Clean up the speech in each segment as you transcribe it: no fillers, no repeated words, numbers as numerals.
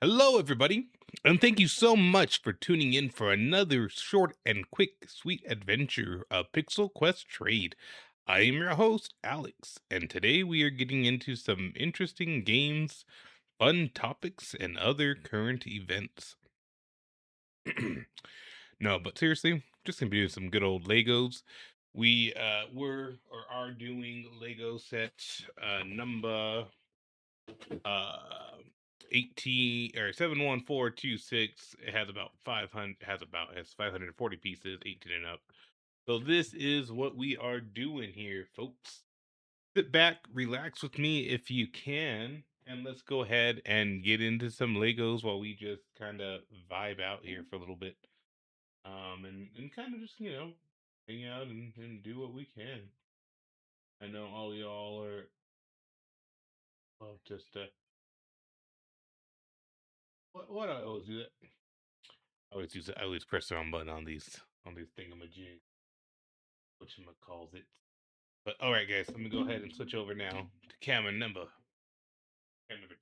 Hello, everybody, and thank you so much for tuning in for another short and quick, sweet adventure of Pixel Quest Trade. I am your host, Alex, and today we are getting into some interesting games, fun topics, and other current events. No, but seriously, just gonna be doing some good old Legos. We were or are doing Lego set number uh 18 or 71426. It has about 540 pieces, 18 and up. So this is what we are doing here, folks. Sit back, relax with me if you can, and let's go ahead and get into some Legos while we just kind of vibe out here for a little bit. And kind of just, hang out and do what we can. I know all y'all are, well, just what I always do that. I always press the wrong button on these thingamajig, calls it. But all right, guys, let me go ahead and switch over now to camera number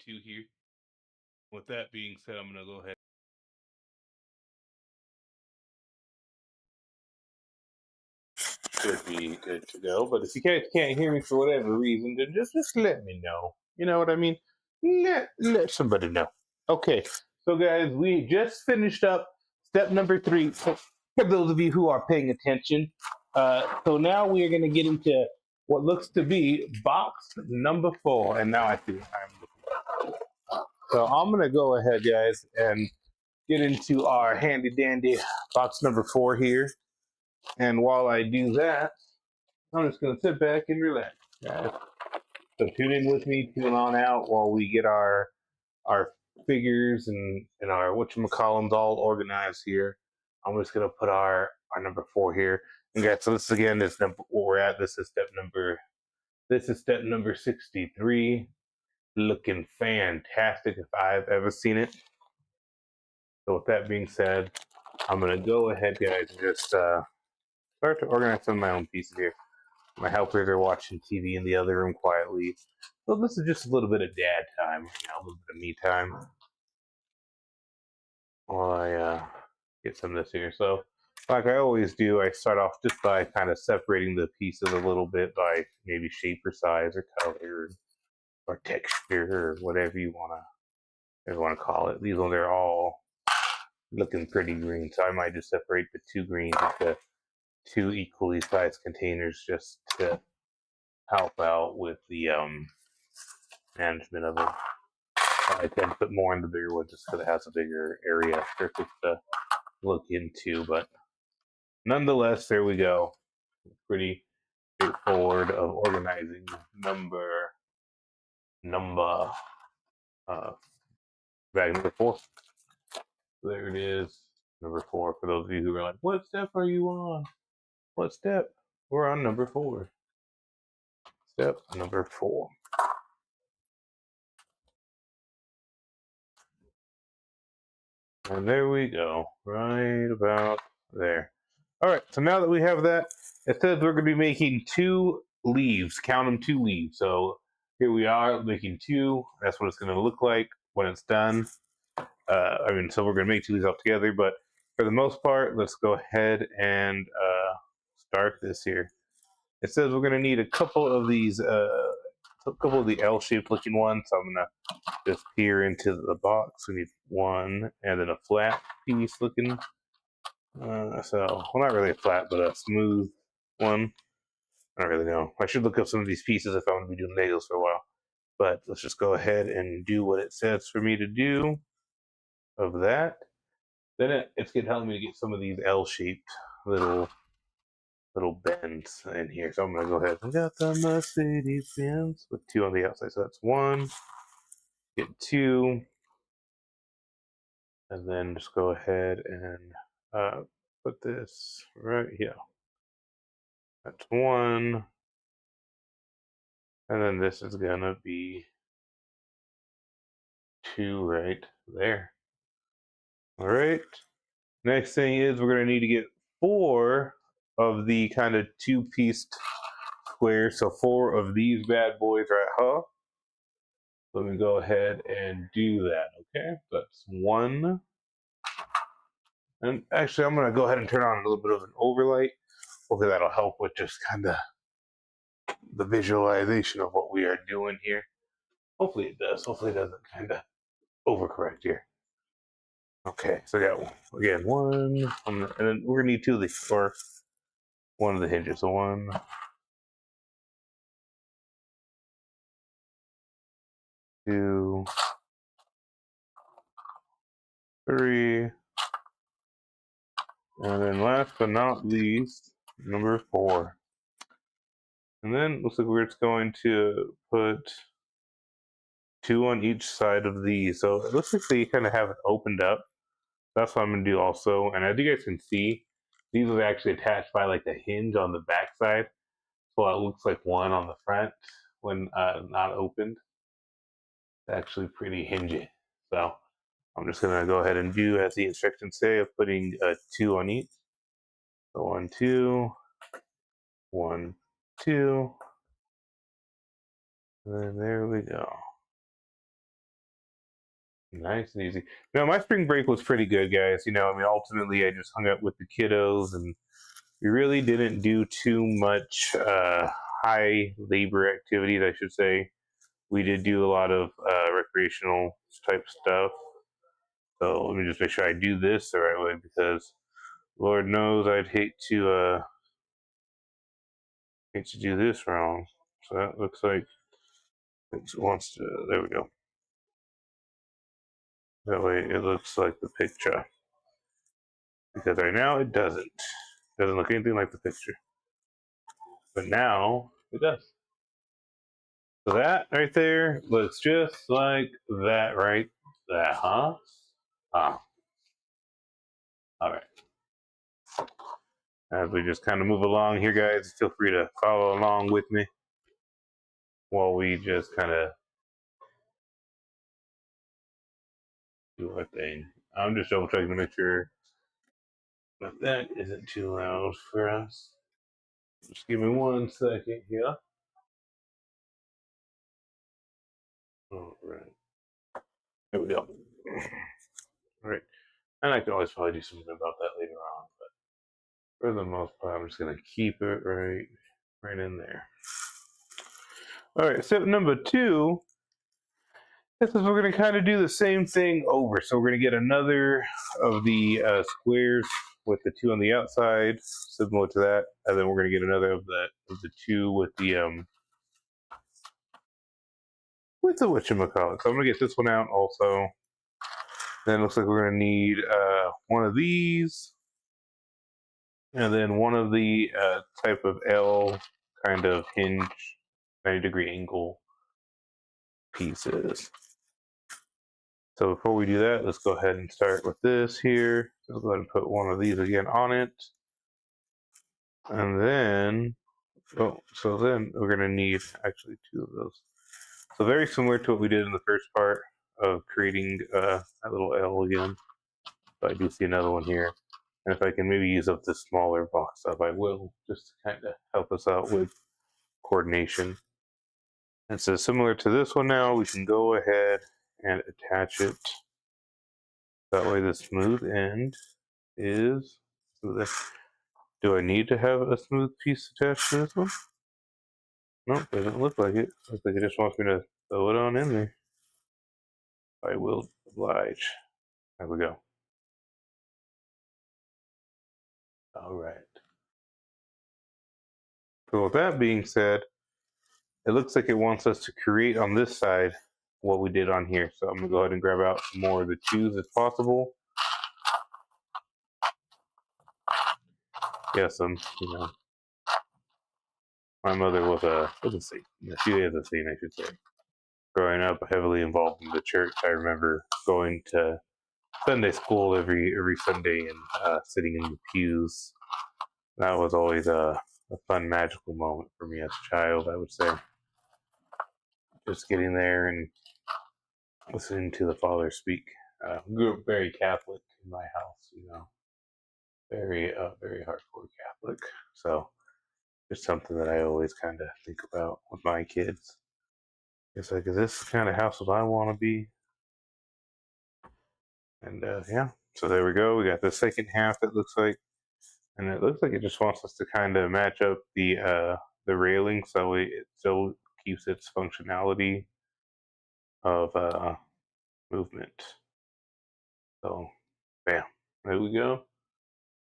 two here. With that being said, I'm gonna go ahead. Should be good to go. But if you guys can't hear me for whatever reason, then just let me know. You know what I mean? Let somebody know. Okay, so guys, we just finished up step number 3. For those of you who are paying attention, so now we are going to get into what looks to be box number 4. And now I see I'm looking. So I'm going to go ahead, guys, and get into our handy dandy box number 4 here. And while I do that, I'm just going to sit back and relax, guys. So tune in with me, tune on out while we get our figures and our whatchamacallums all organized here. I'm just going to put our number 4 here. And guys, so this again is what we're at. This is step number 63. Looking fantastic if I've ever seen it. So with that being said, I'm going to go ahead, guys, and just start to organize some of my own pieces here. My helpers are watching TV in the other room quietly. So this is just a little bit of dad time, a little bit of me time while I get some of this here. So like I always do, I start off just by kind of separating the pieces a little bit by maybe shape or size or color or texture or whatever you want to call it. These ones are all looking pretty green, so I might just separate the 2 greens into 2 equally sized containers just to help out with the management of it. I tend to put more in the bigger one just because it has a bigger area surface to look into, but nonetheless, there we go. Pretty straightforward of organizing number bag number 4. There it is, number 4. For those of you who are like, what step are you on? What step? We're on number 4. Step number 4. And there we go, right about there. All right, so now that we have that, it says we're going to be making 2 leaves. Count them, 2 leaves. So here we are making 2. That's what it's going to look like when it's done. So we're going to make 2 leaves all together, but for the most part, let's go ahead and start this here. It says we're going to need a couple of these, a couple of the L-shaped looking ones. So I'm going to just peer into the box. We need 1 and then a flat piece looking. Well, not really a flat, but a smooth one. I don't really know. I should look up some of these pieces if I want to be doing Legos for a while. But let's just go ahead and do what it says for me to do of that. Then it's going to help me to get some of these L-shaped little bends in here. So I'm going to go ahead. I got the Mercedes Benz with 2 on the outside. So that's 1. Get 2. And then just go ahead and put this right here. That's 1. And then this is going to be 2 right there. All right. Next thing is we're going to need to get 4 of the kind of 2-pieced squares. So 4 of these bad boys right here. Let me go ahead and do that. Okay, that's one. And actually, I'm gonna go ahead and turn on a little bit of an overlight. Hopefully, that'll help with just kind of the visualization of what we are doing here. Hopefully, it does. Hopefully, it doesn't kind of overcorrect here. Okay, so I got again one, and then we're gonna need two of these for one of the hinges. So one, two, three, and then last but not least, number four. And then looks like we're just going to put two on each side of these. So it looks like they kind of have it opened up. That's what I'm gonna do also. And as you guys can see, these are actually attached by like the hinge on the back side. So it looks like one on the front when not opened. It's actually pretty hingy. So I'm just gonna go ahead and do as the instructions say of putting two on each. So one, two, one, two, and then there we go. Nice and easy. No, my spring break was pretty good, guys. I mean, ultimately, I just hung out with the kiddos, and we really didn't do too much high labor activities, I should say. We did do a lot of recreational type stuff. So let me just make sure I do this the right way, because Lord knows I'd hate to do this wrong. So that looks like it wants to. There we go. That way it looks like the picture. Because right now it doesn't. Doesn't look anything like the picture. But now it does. So that right there looks just like that right there, huh? Ah, all right. As we just kind of move along here, guys, feel free to follow along with me while we just kind of do our thing. I'm just double checking to make sure that that isn't too loud for us. Just give me 1 second here. All right. There we go. All right. And I can always probably do something about that later on, but for the most part, I'm just gonna keep it right in there. All right, step number two. This is we're gonna kind of do the same thing over. So we're gonna get another of the squares with the two on the outside, similar to that, and then we're gonna get another of the two with the whatchamacallit. So I'm gonna get this one out also. Then it looks like we're gonna need one of these, and then one of the type of L kind of hinge, 90-degree angle pieces. So before we do that, let's go ahead and start with this here. So let's go ahead and put one of these again on it. And then, so then we're gonna need actually two of those. So very similar to what we did in the first part of creating that little L again. So I do see another one here. And if I can maybe use up this smaller box up, I will, just to kind of help us out with coordination. And so similar to this one now, we can go ahead and attach it. That way the smooth end is smooth. Do I need to have a smooth piece attached to this one? Nope, doesn't look like it. Looks like it just wants me to throw it on in there. I will oblige. There we go. All right. So with that being said, it looks like it wants us to create on this side what we did on here. So I'm gonna go ahead and grab out some more of the twos if possible. Yes, my mother was a saint. She is a saint, I should say. Growing up heavily involved in the church, I remember going to Sunday school every Sunday and sitting in the pews. That was always a fun, magical moment for me as a child, I would say. Just getting there and listening to the Father speak. Grew up very Catholic in my house, very hardcore Catholic. So it's something that I always kind of think about with my kids. It's like, is this the kind of house that I want to be? And yeah, so there we go. We got the second half. It looks like, and it looks like it just wants us to kind of match up the railing so it still keeps its functionality of movement. So, bam, there we go,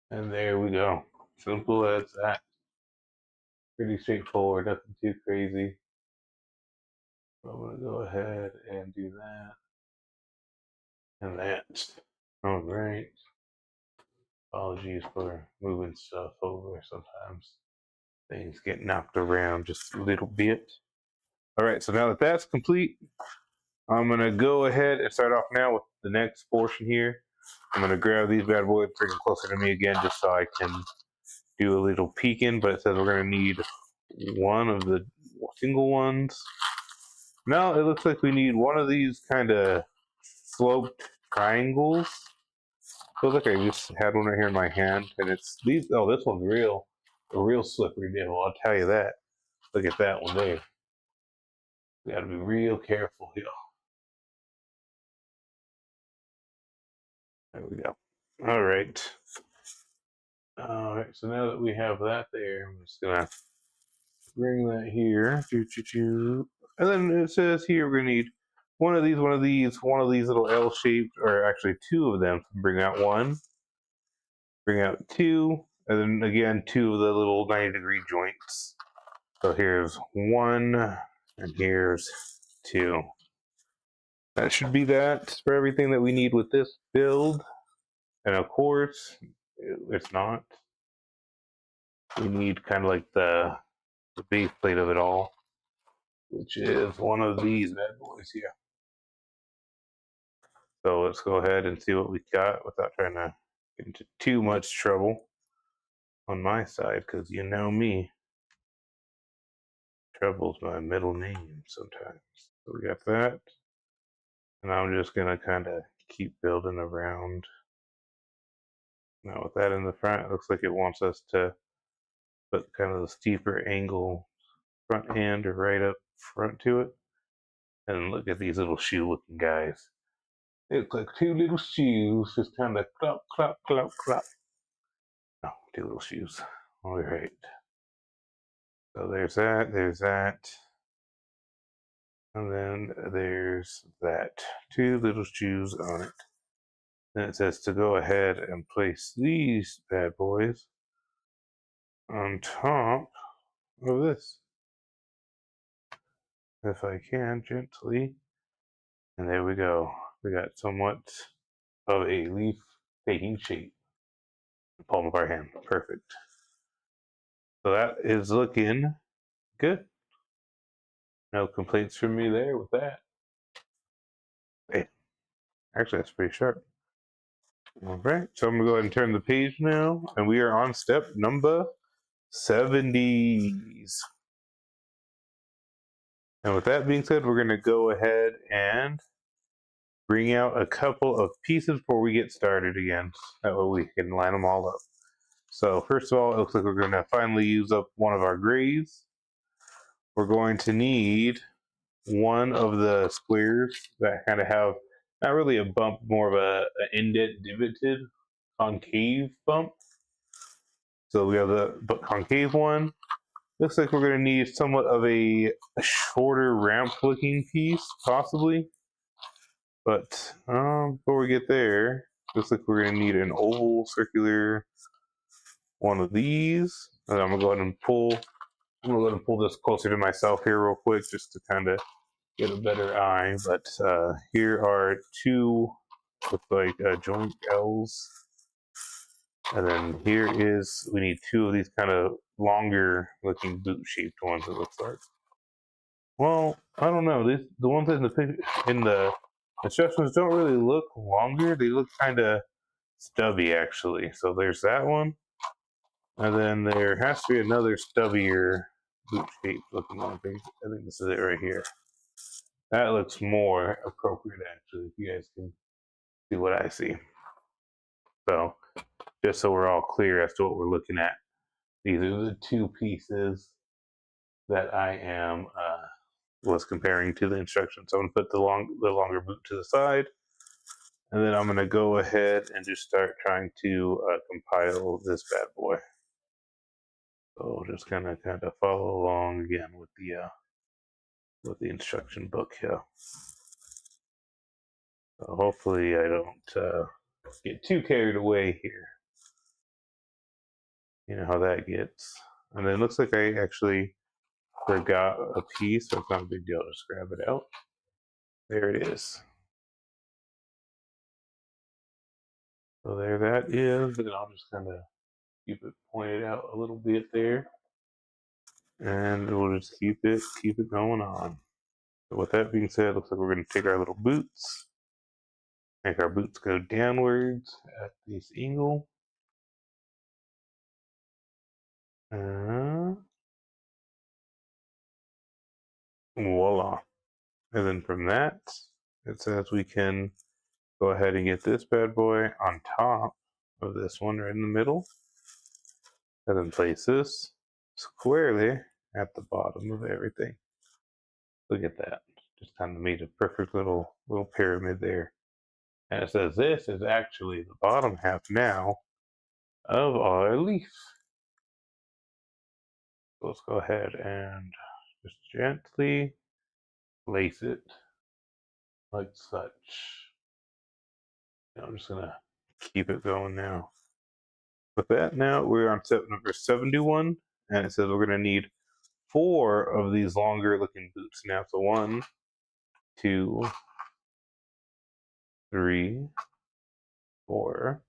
and there we go. Simple as that. Pretty straightforward. Nothing too crazy. So I'm gonna go ahead and do that and that. All right. Apologies for moving stuff over sometimes. Things get knocked around just a little bit. All right, so now that that's complete, I'm gonna go ahead and start off now with the next portion here. I'm gonna grab these bad boys, bring them closer to me again, just so I can do a little peeking. But it says we're gonna need one of the single ones. No, it looks like we need one of these kind of sloped triangles. Feels like I just had one right here in my hand, and it's these. Oh, this one's a real slippery deal. I'll tell you that. Look at that one there. We got to be real careful here. There we go. All right. All right. So now that we have that there, I'm just gonna bring that here. And then it says here we're gonna need one of these, one of these little L-shaped, or actually two of them. Bring out one. Bring out two, and then again two of the little 90-degree joints. So here's one, and here's two. That should be that for everything that we need with this build. And of course, it's not. We need kind of like the base plate of it all, which is one of these bad boys here. So let's go ahead and see what we got without trying to get into too much trouble on my side, because you know me. Trouble's my middle name sometimes. So we got that. And I'm just going to kind of keep building around. Now with that in the front, it looks like it wants us to put kind of the steeper angle front end right up front to it. And look at these little shoe looking guys. They look like two little shoes, just kind of clop, clop, clop, clop. Oh, two little shoes. All right. So there's that. And then there's that. Two little shoes on it. Then it says to go ahead and place these bad boys on top of this. If I can, gently. And there we go. We got somewhat of a leaf taking shape. The palm of our hand. Perfect. So that is looking good. No complaints from me there with that. Hey, actually, that's pretty sharp. All right, so I'm gonna go ahead and turn the page now, and we are on step number 70s. And with that being said, we're gonna go ahead and bring out a couple of pieces before we get started again. That way we can line them all up. So first of all, it looks like we're gonna finally use up one of our grays. We're going to need one of the squares that kind of have not really a bump, more of an indent, divoted, concave bump. So we have the concave one. Looks like we're going to need somewhat of a shorter ramp-looking piece, possibly. But before we get there, looks like we're going to need an oval, circular one of these. And I'm going to go ahead and pull. I'm going to go ahead and pull this closer to myself here real quick, just to kind of get a better eye. But here are two with like joint L's. And then here is, we need two of these kind of longer looking boot shaped ones, it looks like. Well, I don't know. The ones in the instructions don't really look longer. They look kind of stubby actually. So there's that one. And then there has to be another stubbier boot shaped looking one. I think this is it right here. That looks more appropriate actually, if you guys can see what I see. So just so we're all clear as to what we're looking at. These are the two pieces that I am was comparing to the instructions. So I'm going to put the longer boot to the side, and then I'm going to go ahead and just start trying to compile this bad boy. So just kind of follow along again with the instruction book here. So hopefully I don't get too carried away here. You know how that gets. And then it looks like I actually forgot a piece, so it's not a big deal. Just grab it out. There it is. So there that is, and I'll just kind of keep it pointed out a little bit there, and we'll just keep it going on. So with that being said, looks like we're going to take our little boots, make our boots go downwards at this angle, and voila. And then from that, it says we can go ahead and get this bad boy on top of this one right in the middle, and then place this squarely at the bottom of everything. Look at that. Just kind of made a perfect little pyramid there. And it says this is actually the bottom half now of our leaf. So let's go ahead and just gently place it like such. And I'm just gonna keep it going now. With that, now we're on step number 71, and it says we're gonna need 4 of these longer looking boots now. So 1, 2, 3, 4,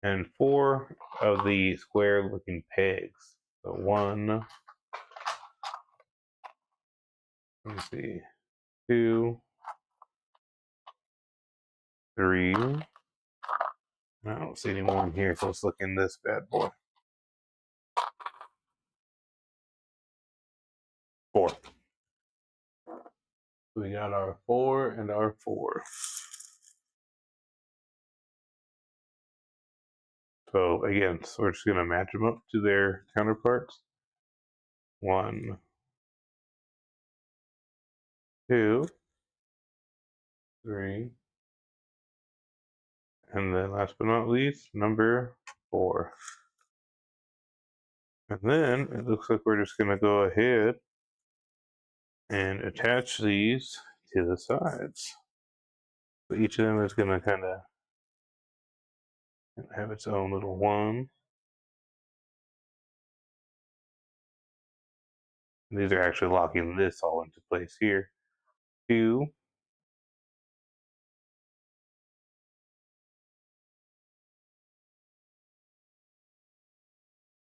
and 4 of the square looking pegs. So 1, let me see, 2, 3. I don't see any more in here, so let's look in this bad boy. 4. We got our 4 and our 4. So again, so we're just gonna match them up to their counterparts. 1, 2, 3, and then last but not least, number 4. And then it looks like we're just gonna go ahead and attach these to the sides. So each of them is gonna kind of have its own little one. These are actually locking this all into place here. 2,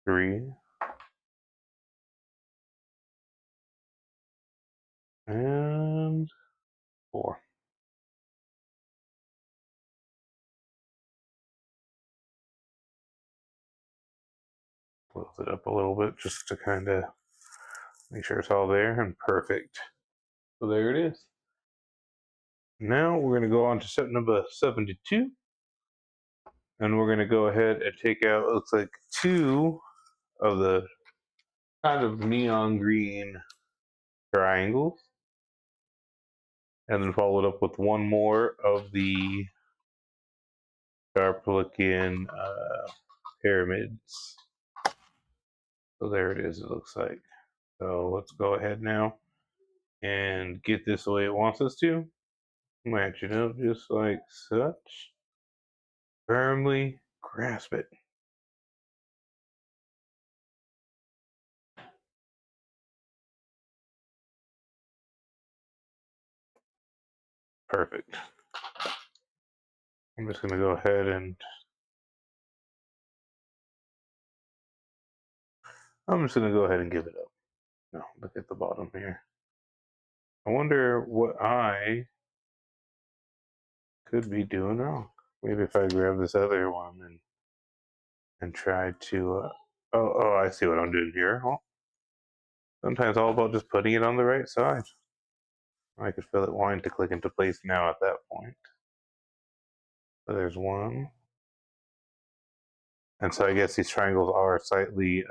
3, and 4. Close it up a little bit just to kind of make sure it's all there and perfect. So there it is. Now we're going to go on to step number 72. And we're going to go ahead and take out, it looks like 2 of the kind of neon green triangles. And then follow it up with 1 more of the sharp looking pyramids. So there it is, it looks like. So let's go ahead now and get this the way it wants us to. Match it up just like such. Firmly grasp it. Perfect. I'm just going to go ahead and give it up. No, look at the bottom here. I wonder what I could be doing wrong. Maybe if I grab this other one and try to. Oh, I see what I'm doing here. Well, sometimes all about just putting it on the right side. I could feel it wanting to click into place now at that point. So there's 1. And so I guess these triangles are slightly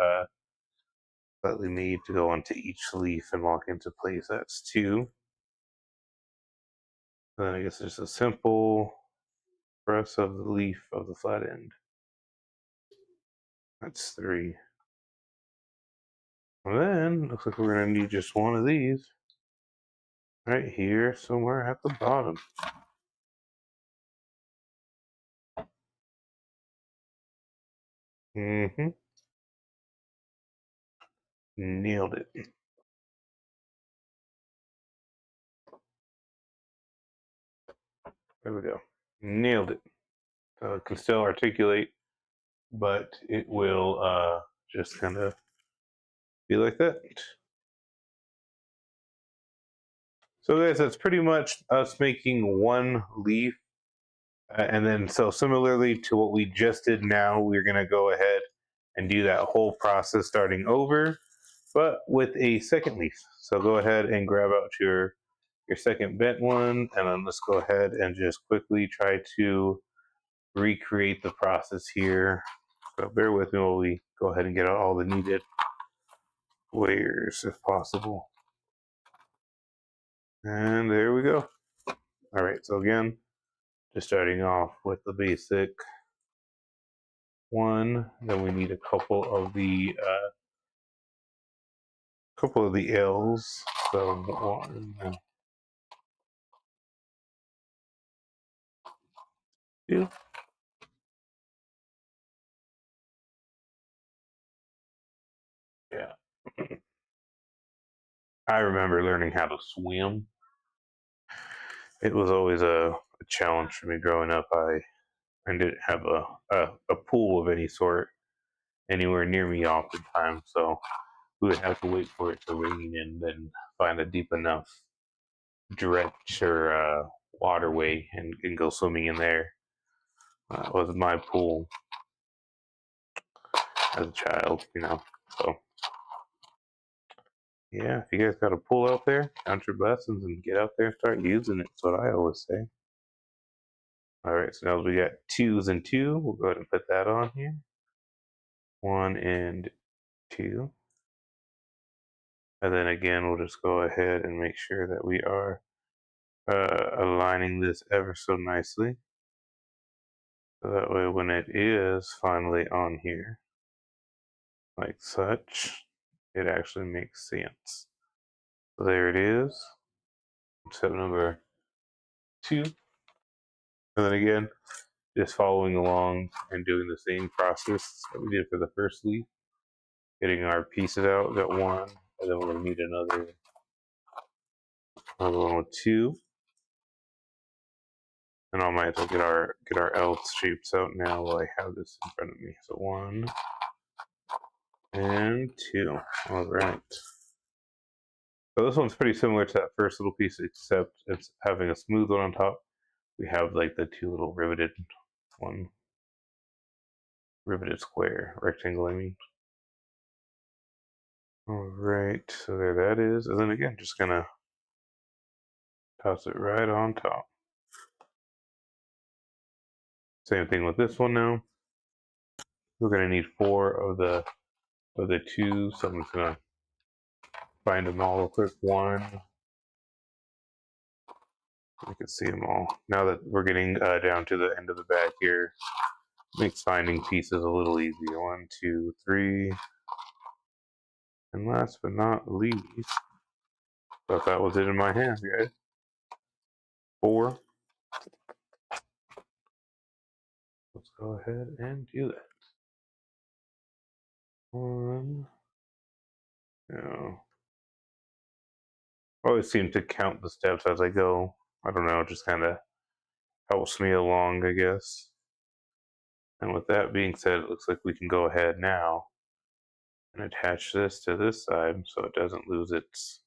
slightly made to go onto each leaf and lock into place. That's 2. Then I guess just a simple press of the leaf of the flat end. That's 3. And then looks like we're gonna need just one of these right here somewhere at the bottom. Nailed it. There we go. Nailed it. So it can still articulate, but it will just kind of be like that. So guys, that's pretty much us making one leaf. And then so similarly to what we just did now, we're going to go ahead and do that whole process starting over, but with a second leaf. So go ahead and grab out your second bent one, and then let's go ahead and just quickly try to recreate the process here. So bear with me while we go ahead and get out all the needed layers if possible. And there we go. All right, so again, just starting off with the basic one. Then we need a couple of the L's. So 1, 2. Yeah. I remember learning how to swim. It was always a challenge for me growing up. I didn't have a pool of any sort anywhere near me oftentimes, so we would have to wait for it to rain and then find a deep enough drench or waterway and go swimming in there. Was my pool as a child, you know. So yeah, if you guys got a pool out there, count your blessings and get out there and start using it. That's what I always say. All right, so now we got 2s and 2. We'll go ahead and put that on here. 1 and 2. And then again, we'll just go ahead and make sure that we are aligning this ever so nicely. So that way when it is finally on here, like such, it actually makes sense. So there it is. Step number 2. And then again, just following along and doing the same process that we did for the first leaf. Getting our pieces out, got 1, and then we're going to need another one with 2. And I might as well get our L shapes out now while I have this in front of me. So 1 and 2. All right. So this one's pretty similar to that first little piece, except it's having a smooth one on top. We have like the 2 little riveted square, rectangle I mean. All right, so there that is. And then again, just gonna toss it right on top. Same thing with this one now. We're gonna need 4 of the 2, so I'm just gonna find them all real quick. 1. You can see them all. Now that we're getting down to the end of the bag here, makes finding pieces a little easier. 1, 2, 3. And last but not least, thought that was it in my hand, guys. 4. Let's go ahead and do that. 1. No. I always seem to count the steps as I go. I don't know, it just kind of helps me along, I guess. And with that being said, it looks like we can go ahead now and attach this to this side so it doesn't lose its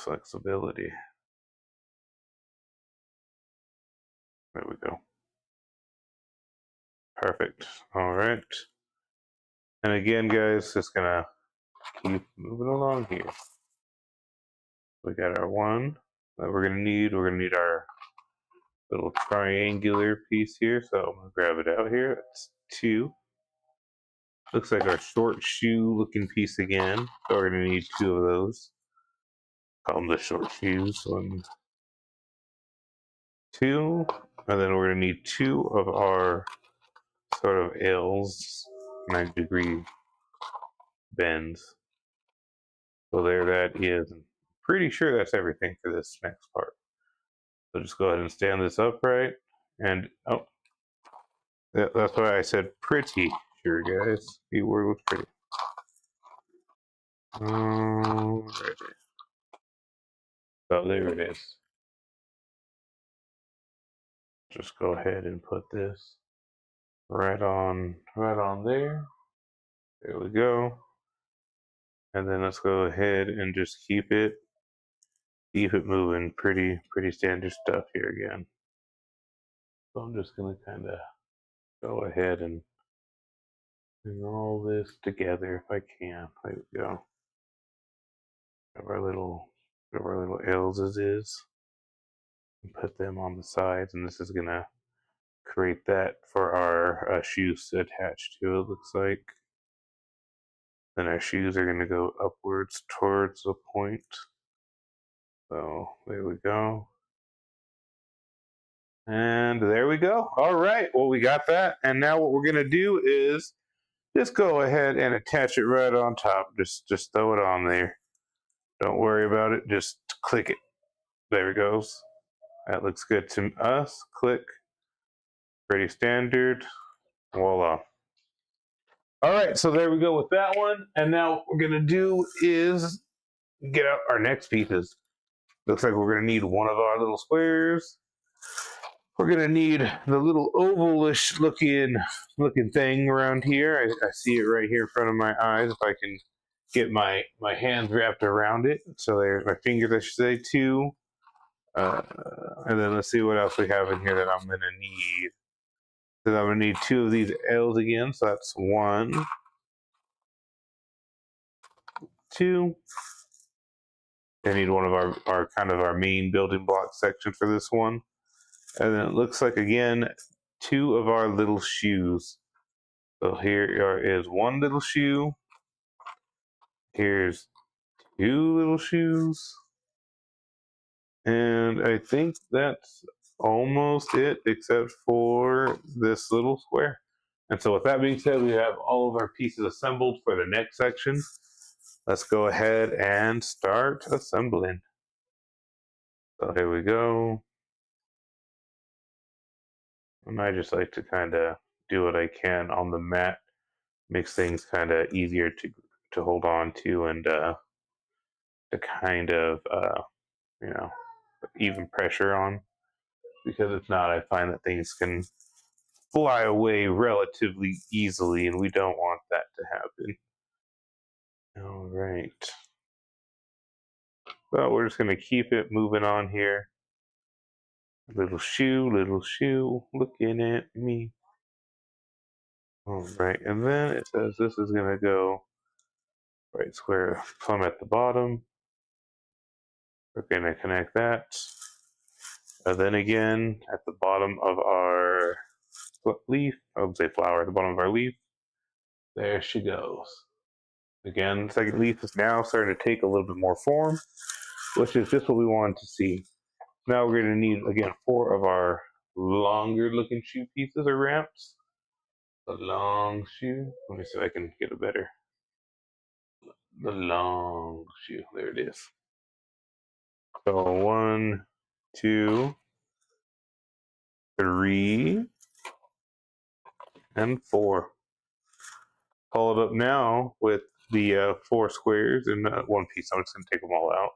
flexibility. There we go. Perfect. All right. And again, guys, just gonna keep moving along here. We got our 1 that we're gonna need. We're gonna need our little triangular piece here. So I'm gonna grab it out here. That's 2. Looks like our short shoe looking piece again. So we're gonna need 2 of those. Call them the short shoes. 1, 2, and then we're gonna need 2 of our sort of L's, 90-degree bends. So there that is. I'm pretty sure that's everything for this next part. So just go ahead and stand this upright. And oh, that's why I said pretty sure, guys. The word was pretty. Alrighty. So there it is. Just go ahead and put this right on there. There we go. And then let's go ahead and just keep it moving. Pretty standard stuff here again. So I'm just gonna kind of go ahead and bring all this together if I can. There we go. Have our little L's as is. And put them on the sides, and this is gonna create that for our shoes to attach to. It looks like. Then our shoes are gonna go upwards towards the point. So there we go. And there we go. All right. Well, we got that. And now what we're going to do is just go ahead and attach it right on top. Just throw it on there. Don't worry about it. Just click it. There it goes. That looks good to us. Click. Pretty standard. Voila. All right. So there we go with that one. And now what we're going to do is get out our next pieces. Looks like we're going to need one of our little squares. We're gonna need the little ovalish looking thing around here. I see it right here in front of my eyes. If I can get my hands wrapped around it, so there's my fingers, I should say, 2. And then let's see what else we have in here that I'm gonna need. Because I'm gonna need 2 of these L's again. So that's 1, 2. I need one of our kind of our main building block section for this one. And then it looks like again 2 of our little shoes. So here is 1 little shoe. Here's 2 little shoes. And I think that's almost it, except for this little square. And so with that being said, we have all of our pieces assembled for the next section. Let's go ahead and start assembling. So here we go. And I just like to kind of do what I can on the mat. Makes things kind of easier to hold on to and to kind of you know, even pressure on, because if not, I find that things can fly away relatively easily, and we don't want that to happen. All right. So we're just going to keep it moving on here. Little shoe, looking at me. All right, and then it says this is going to go right square plumb at the bottom. We're going to connect that. And then again, at the bottom of our leaf, I would say flower, at the bottom of our leaf, there she goes. Again, the second leaf is now starting to take a little bit more form, which is just what we wanted to see. Now we're going to need, again, 4 of our longer looking shoe pieces or ramps. The long shoe. Let me see if I can get a better. The long shoe. There it is. So 1, 2, 3, and 4. Follow it up now with the 4 squares in 1 piece. I'm just going to take them all out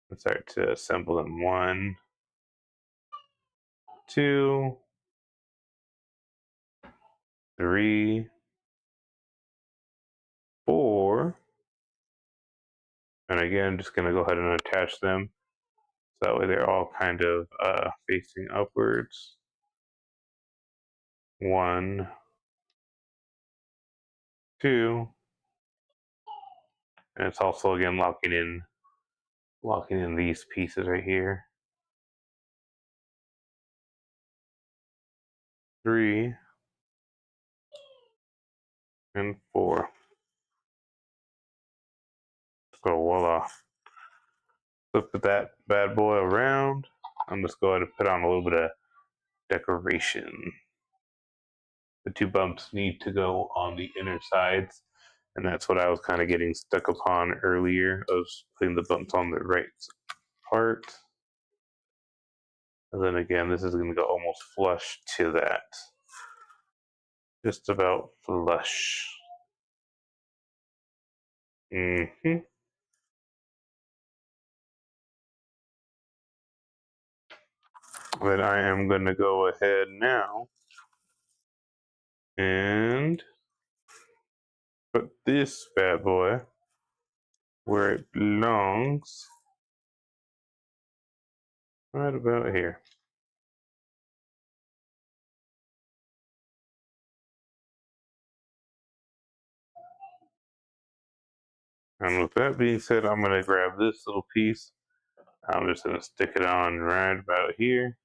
and start to assemble them. 1, 2, 3, 4. And again, just going to go ahead and attach them. So that way they're all kind of facing upwards. 1, 2. And it's also again locking in these pieces right here. 3. and 4. So voila. Flip that bad boy around. I'm just going to put on a little bit of decoration. The 2 bumps need to go on the inner sides, and that's what I was kind of getting stuck upon earlier. I was putting the bumps on the right part. And then again, this is going to go almost flush to that. Just about flush. Mm-hmm. Then I am going to go ahead now and put this bad boy where it belongs, right about here. And with that being said, I'm going to grab this little piece. I'm just going to stick it on right about here.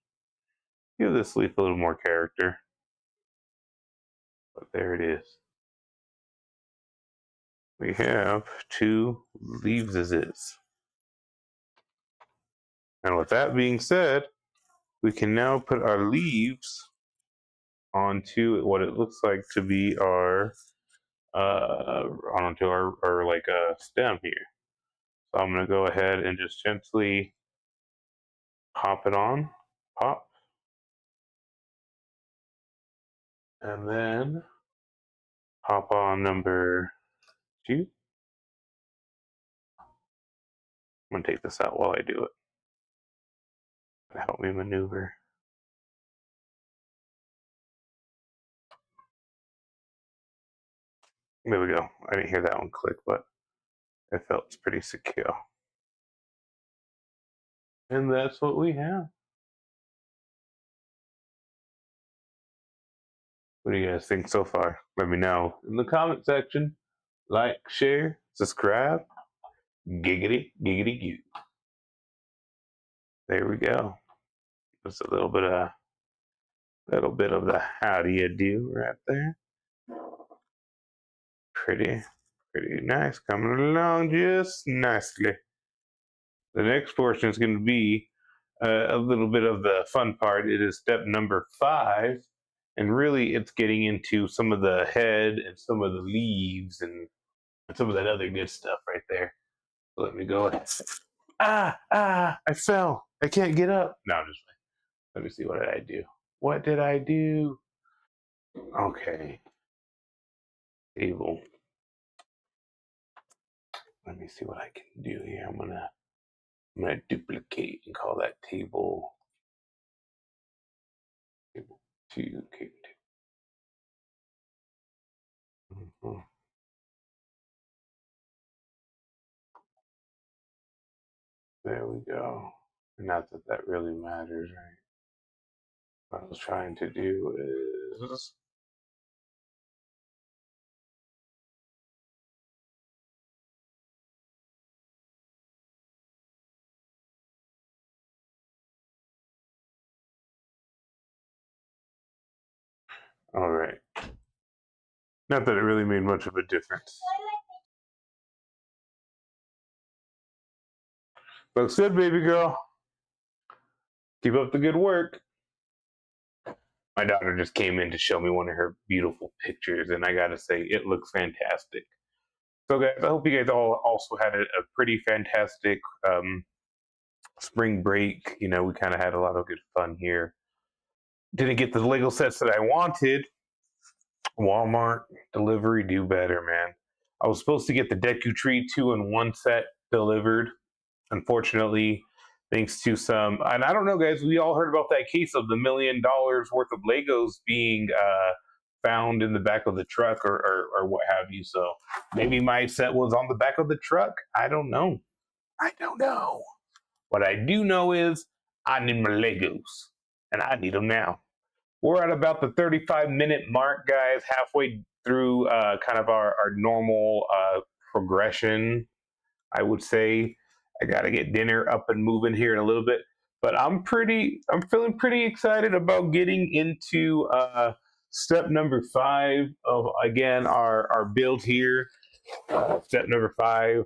Give this leaf a little more character. But there it is. We have 2 leaves as is. And with that being said, we can now put our leaves onto what it looks like to be our onto our like a stem here. So I'm gonna go ahead and just gently pop it on, pop, and then pop on number 2. I'm gonna take this out while I do it to help me maneuver. There we go. I didn't hear that one click, but it felt pretty secure. And that's what we have. What do you guys think so far? Let me know in the comment section. Like, share, subscribe. Giggity, giggity, goo. There we go. Just a little bit of the how do you do right there. Pretty nice. Coming along just nicely. The next portion is going to be a little bit of the fun part. It is step number 5. And really, it's getting into some of the head and some of the leaves and some of that other good stuff right there. So let me go ahead. I fell. I can't get up. No, I'm just playing. Let me see. What did I do? What did I do? Okay. Table. Let me see what I can do here. I'm gonna duplicate and call that table 2. Okay. Mm-hmm. There we go. Not that that really matters, right? What I was trying to do is all right. Not that it really made much of a difference. Looks good, baby girl. Keep up the good work. My daughter just came in to show me one of her beautiful pictures, and I gotta say, it looks fantastic. So, guys, I hope you guys all also had a pretty fantastic spring break. You know, we kind of had a lot of good fun here. Didn't get the Lego sets that I wanted. Walmart delivery, do better, man. I was supposed to get the Deku Tree 2-in-1 set delivered. Unfortunately, thanks to some, and I don't know, guys, we all heard about that case of the $1 million worth of Legos being found in the back of the truck or what have you. So maybe my set was on the back of the truck. I don't know. What I do know is I need my Legos, and I need them now. We're at about the 35-minute mark, guys, halfway through kind of our normal progression, I would say. I got to get dinner up and moving here in a little bit. But I'm feeling pretty excited about getting into step number 5 of, again, our build here. Step number 5.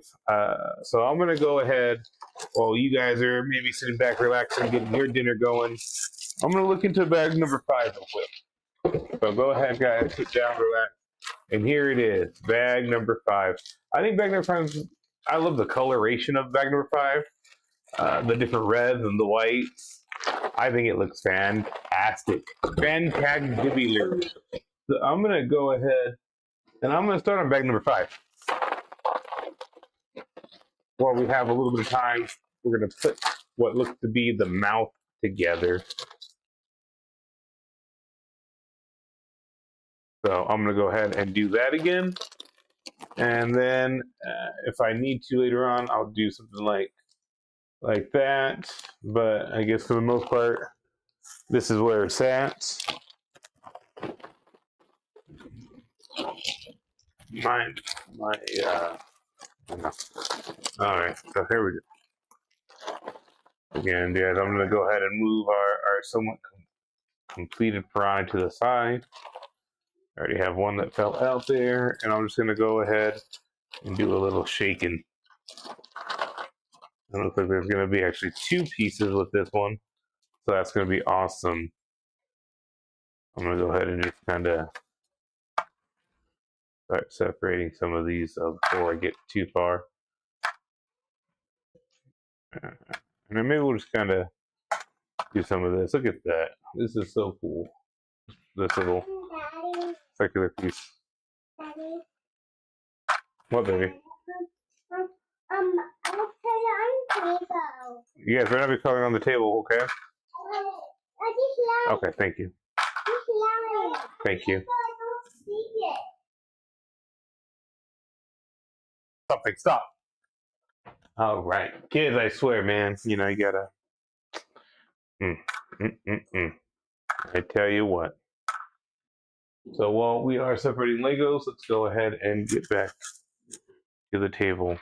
So I'm going to go ahead while you guys are maybe sitting back, relaxing, getting your dinner going. I'm going to look into bag number 5 real quick. So go ahead, guys, sit down, relax. And here it is, bag number 5. I think bag number 5, I love the coloration of bag number 5. The different reds and the whites. I think it looks fantastic. Fantabulous. So I'm going to go ahead and I'm going to start on bag number 5. While we have a little bit of time, we're going to put what looks to be the mouth together. So I'm going to go ahead and do that again. And then if I need to later on, I'll do something like that. But I guess for the most part, this is where it's at. All right, so here we go. Again, guys, I'm going to go ahead and move our somewhat completed piranha to the side. I already have one that fell out there, and I'm just going to go ahead and do a little shaking. It looks like there's going to be actually 2 pieces with this one, so that's going to be awesome. I'm going to go ahead and just kind of start separating some of these before I get too far. And then maybe we'll just kind of do some of this. Look at that. This is so cool. This little circular piece. Daddy. What, baby? I'll put it on the table. You guys better not be coloring on the table, okay? Just Okay, thank you. Thank you. Something, stop. All right. Kids, I swear, man, you know, you gotta. I tell you what. So while we are separating Legos, let's go ahead and get back to the table.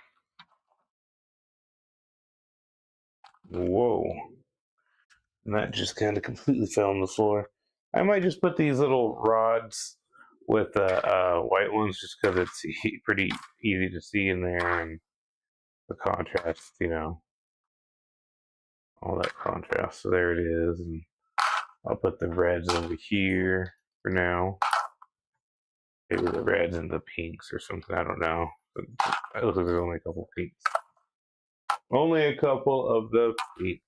Whoa. And that just kind of completely fell on the floor. I might just put these little rods with white ones just because it's pretty easy to see in there, and the contrast, you know, all that contrast. So there it is. And I'll put the reds over here for now. Maybe the reds and the pinks or something. I don't know. But it looks like there's only a couple pinks. Only a couple of the pinks.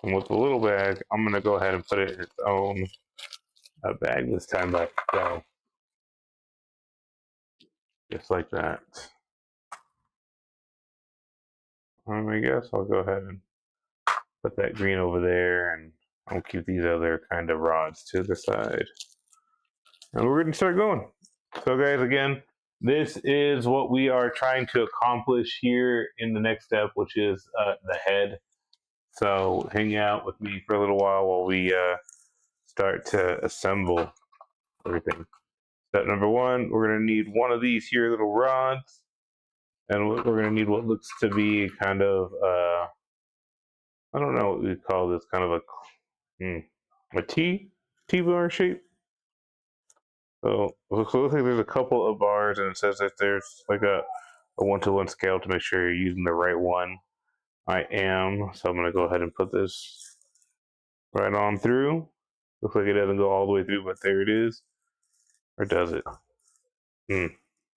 And with the little bag, I'm going to go ahead and put it in its own bag this time by itself. Just like that. I guess I'll go ahead and put that green over there, and I'll keep these other kind of rods to the side. And we're going to start going. So guys, again, this is what we are trying to accomplish here in the next step, which is the head. So hang out with me for a little while we start to assemble everything. Step number 1, we're going to need one of these here little rods. And we're going to need what looks to be kind of, I don't know what we call this, kind of a T-bar shape. So it looks like there's a couple of bars, and it says that there's like a 1-to-1 scale to make sure you're using the right one. I am, so I'm going to go ahead and put this right on through. Looks like it doesn't go all the way through, but there it is. Or does it?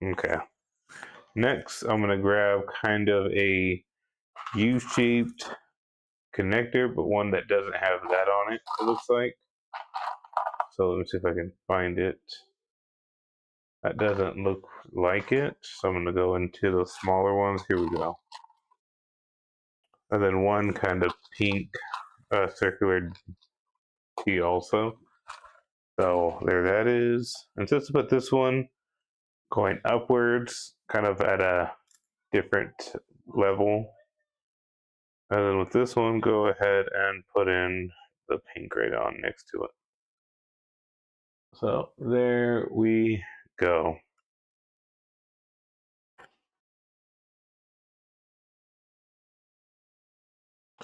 Okay. Next, I'm going to grab kind of a U-shaped connector, but one that doesn't have that on it, it looks like. So let me see if I can find it. That doesn't look like it, so I'm going to go into those smaller ones. Here we go. And then one kind of pink circular T also. So there that is. And just to put this one going upwards, kind of at a different level. And then with this one, go ahead and put in the pink right on next to it. So there we go.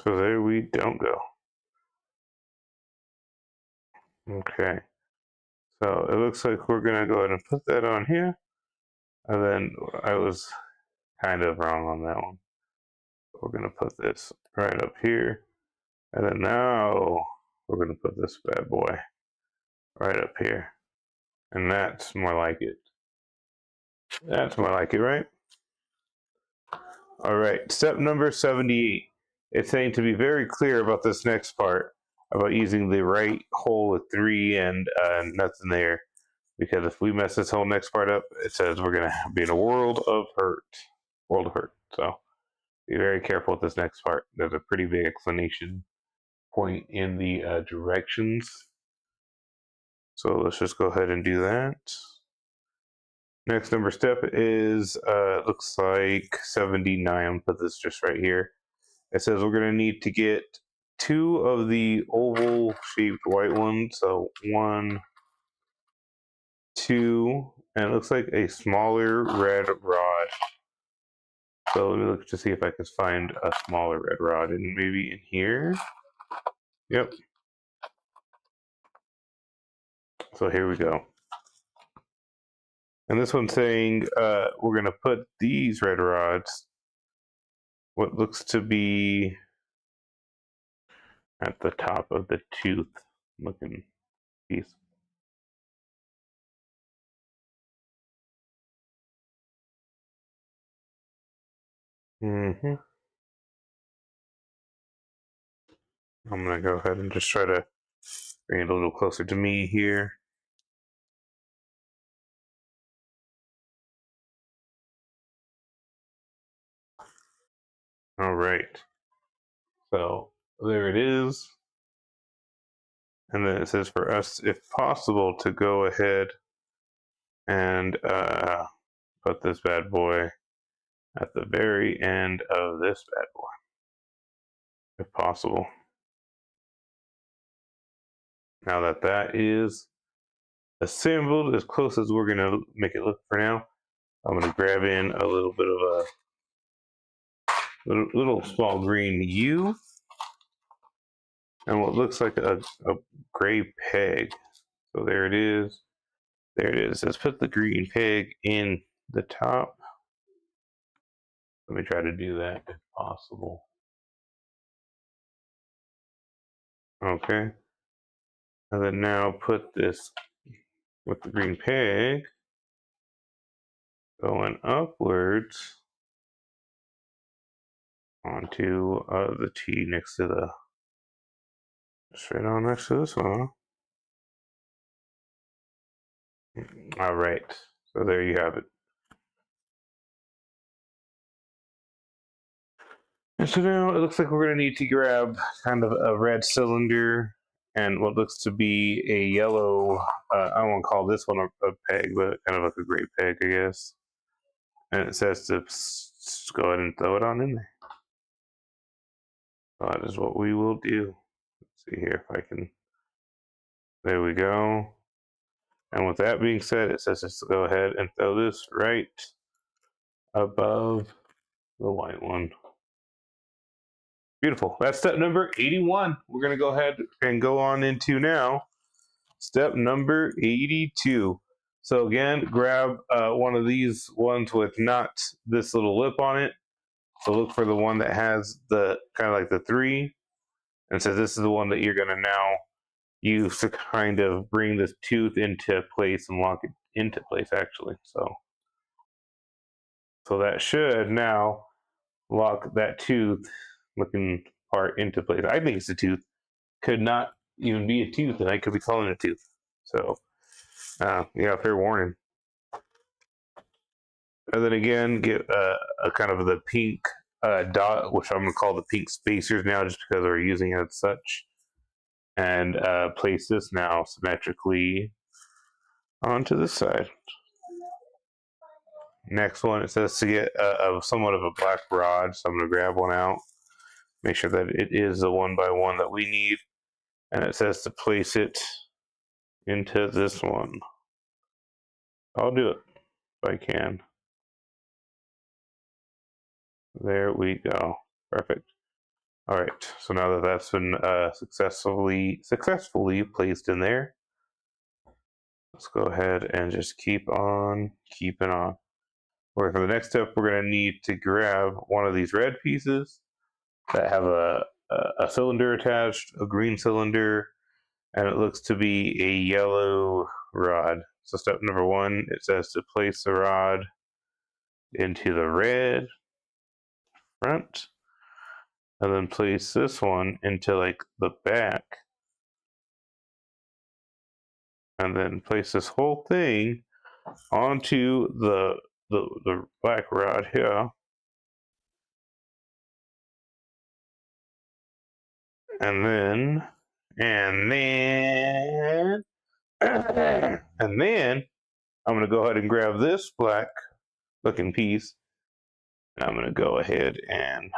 So there we don't go. Okay. So it looks like we're gonna go ahead and put that on here. And then I was kind of wrong on that one. We're gonna put this right up here. And then now we're gonna put this bad boy right up here. And that's more like it. That's more like it, right? All right, step number 78. It's saying to be very clear about this next part, about using the right hole with 3 and nothing there. Because if we mess this whole next part up, it says we're going to be in a world of hurt. World of hurt. So be very careful with this next part. There's a pretty big explanation point in the directions. So let's just go ahead and do that. Next number step is, looks like 79. I'll put this just right here. It says we're going to need to get 2 of the oval shaped white ones. So 1, 2, and it looks like a smaller red rod. So let me look to see if I can find a smaller red rod, and maybe in here. Yep. So here we go. And this one's saying we're going to put these red rods, what looks to be at the top of the tooth looking piece. I'm going to go ahead and just try to bring it a little closer to me here. All right. So there it is. And then it says for us, if possible, to go ahead and put this bad boy at the very end of this bad boy, if possible. Now that that is assembled as close as we're going to make it look for now, I'm going to grab in a little bit of a little small green U and what looks like a gray peg. So there it is. There it is. Let's put the green peg in the top. Let me try to do that if possible. Okay. And then now put this with the green peg going upwards onto the T next to the, straight on next to this one. All right. So there you have it. And so now it looks like we're going to need to grab kind of a red cylinder and what looks to be a yellow, I won't call this one a peg, but kind of like a gray peg, I guess. And it says to go ahead and throw it on in there. So that is what we will do. Let's see here if I can. There we go. And with that being said, it says just to go ahead and throw this right above the white one. Beautiful. That's step number 81. We're going to go ahead and go on into now step number 82. So again, grab one of these ones with not this little lip on it. So look for the one that has the kind of like the 3. And so this is the one that you're going to now use to kind of bring this tooth into place and lock it into place actually. So that should now lock that tooth looking part into place. I think it's a tooth. Could not even be a tooth, and I could be calling it a tooth. So, yeah, fair warning. And then again, get a kind of the pink dot, which I'm going to call the pink spacers now, just because we're using it as such. And place this now symmetrically onto this side. Next one, it says to get somewhat of a black rod, so I'm going to grab one out. Make sure that it is the 1x1 that we need. And it says to place it into this one. I'll do it if I can. There we go. Perfect. All right, so now that that's been successfully placed in there, let's go ahead and just keep on keeping on. For the next step, we're going to need to grab one of these red pieces that have a cylinder attached, a green cylinder, and it looks to be a yellow rod. So step number one, it says to place the rod into the red front, and then place this one into like the back, and then place this whole thing onto the black rod here, and then and then and then I'm gonna go ahead and grab this black looking piece, and I'm gonna go ahead and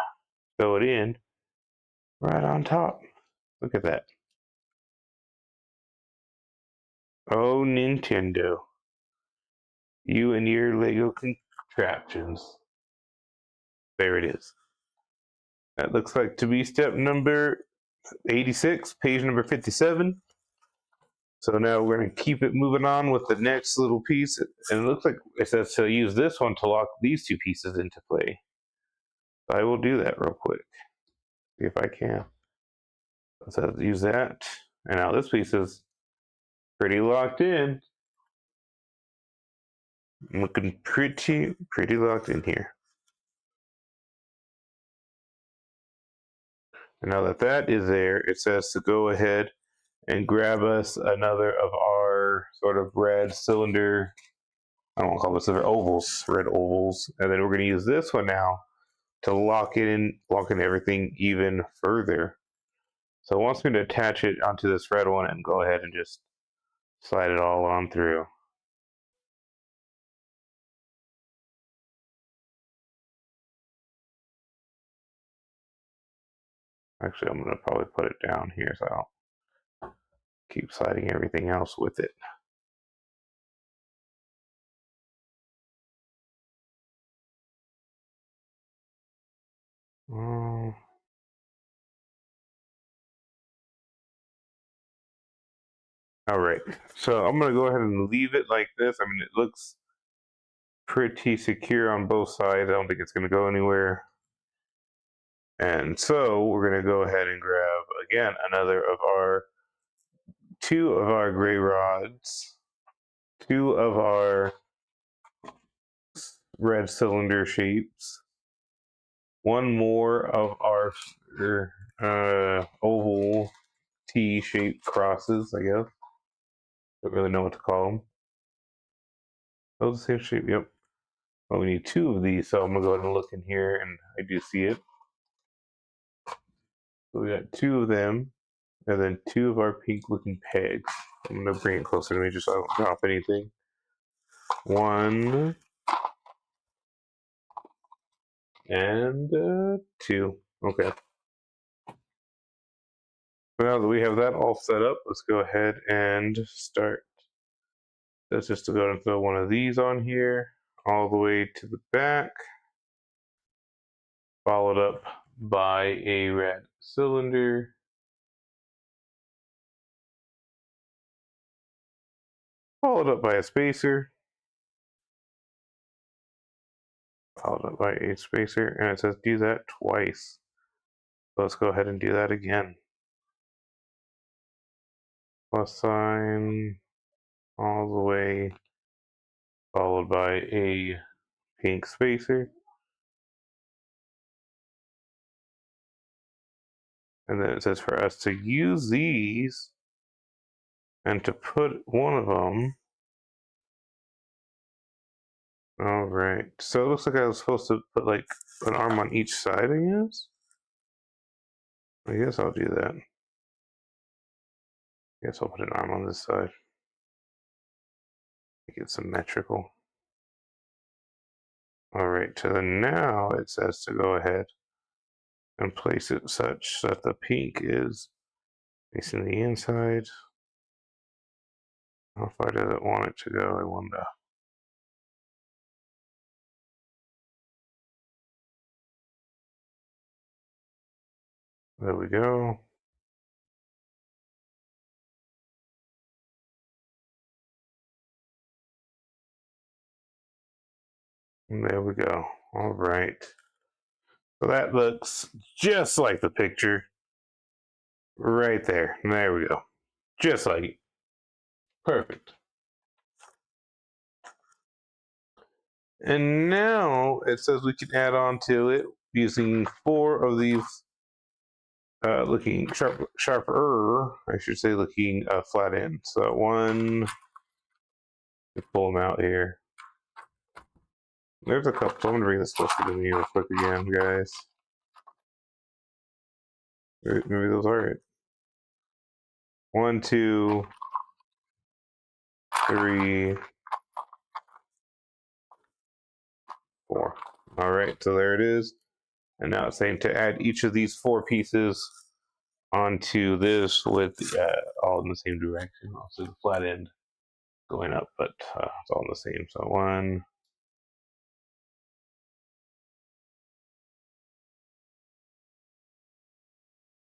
throw it in right on top. Look at that. Oh, Nintendo, you and your Lego contraptions. There it is. That looks like to be step number 86, page number 57. So now we're going to keep it moving on with the next little piece. And it looks like it says to use this one to lock these two pieces into play. So I will do that real quick. See if I can. It says use that. And now this piece is pretty locked in. I'm looking pretty locked in here. And now that that is there, it says to go ahead and grab us another of our sort of red cylinder. I don't want to call this, they're ovals, red ovals. And then we're going to use this one now to lock in everything even further. So it wants me to attach it onto this red one and go ahead and just slide it all on through. Actually, I'm going to probably put it down here so I'll keep sliding everything else with it. All right, so I'm going to go ahead and leave it like this. I mean, it looks pretty secure on both sides. I don't think it's going to go anywhere. And so we're going to go ahead and grab, again, two of our gray rods, two of our red cylinder shapes, one more of our oval T-shaped crosses, I guess. Don't really know what to call them. Those the same shape, yep. Well, we need two of these, so I'm gonna go ahead and look in here, and I do see it. So we got two of them, and then two of our pink-looking pegs. I'm gonna bring it closer to me just so I don't drop anything. One and two. Okay. So now that we have that all set up, let's go ahead and start. That's just to go ahead and throw one of these on here, all the way to the back, followed up by a red cylinder. Followed up by a spacer. Followed up by a spacer, and it says do that twice. So let's go ahead and do that again. Plus sign all the way, followed by a pink spacer. And then it says for us to use these and to put one of them. All right. So it looks like I was supposed to put like an arm on each side, I guess. I guess I'll do that. I guess I'll put an arm on this side. Make it symmetrical. All right. So then now it says to go ahead and place it such that the pink is facing the inside. How far does it want it to go? I wonder. There we go. And there we go. All right. So that looks just like the picture right there. There we go. Just like it. Perfect. And now it says we can add on to it using 4 of these looking sharper, I should say, looking flat end. So one, pull them out here. There's a couple. So I'm gonna bring this closer to me real quick again, guys. Maybe those are it. 1, 2, 3, 4. All right, so there it is. And now it's saying to add each of these 4 pieces onto this with all in the same direction. Also the flat end going up, but it's all the same. So 1,